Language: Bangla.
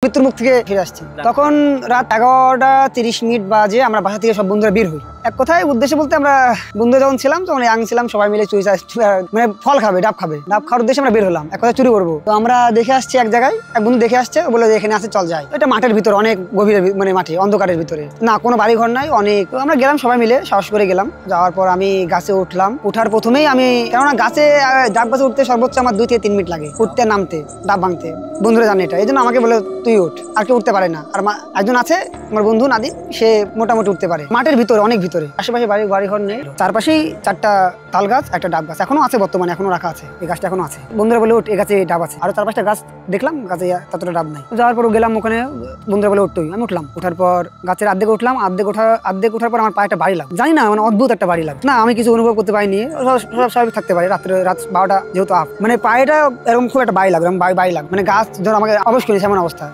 মৃত্যুর মুখ থেকে ফিরে আসছি। তখন রাত 11:30 বাজে আমরা বাসা থেকে সব বন্ধুরা বের হই। এক কথায় উদ্দেশ্য বলতে আমরা বন্ধুরা যখন ছিলাম তখন ইয়াং ছিলাম, সবাই মিলে মানে ফল খাবে, ডাব খাওয়ার উদ্দেশ্যে আমরা বের হলাম, এক কথা চুরি করবো। তো আমরা দেখে আসছি এক জায়গায়, এক বন্ধু দেখে আসছে, বলে যে এখানে আছে চল যাই। এটা মাঠের ভিতরে, অনেক গভীর মানে মাঠে, অন্ধকারের ভিতরে, না কোনো বাড়ি ঘর নাই, অনেক। তো আমরা গেলাম সবাই মিলে, সাহস করে গেলাম। যাওয়ার পর আমি গাছে উঠলাম। উঠার প্রথমেই আমি, কেননা গাছে ডাব গাছে উঠতে সর্বোচ্চ আমার 2 থেকে 3 মিনিট লাগে, উঠতে নামতে, ডাব ভাঙতে। বন্ধুরা জানে এটা, এই জন্য আমাকে বলে তুই উঠ, আর কেউ উঠতে পারে না। আর একজন আছে আমার বন্ধু নাদিম, সে মোটামুটি উঠতে পারে। মাঠের ভিতরে, অনেক ভিতরে, আশেপাশে বাড়ি ঘর নেই। চারপাশেই 4টা তাল গাছ, একটা ডাব গাছ এখনো আছে, বর্তমানে এখনো রাখা আছে, এই গাছটা এখনো আছে। বন্ধুরা বলে উঠ, এই গাছে ডাব আছে। আরো 4-5টা গাছ দেখলাম, গাছে ততটা ডাব নাই। যাওয়ার পর গেলাম ওখানে, বন্ধুরা বলে উঠতোই, আমি উঠলাম। উঠার পর গাছের অর্ধেক উঠলাম, অর্ধেক ওঠার পর আমার পায়ে একটা বাড়ি লাগলো, জানি না, মানে অদ্ভুত একটা বাড়ি লাগলো। না আমি কিছু অনুভব করতে পারিনি, সব স্বাভাবিক থাকতে পারে। রাত 12টা যেহেতু আপ, মানে পায়েটা এরকম খুব একটা বাড়ি লাগলো, বাড়ি লাগলো, মানে গাছ ধর আমাকে অবশ করেছে এমন অবস্থা।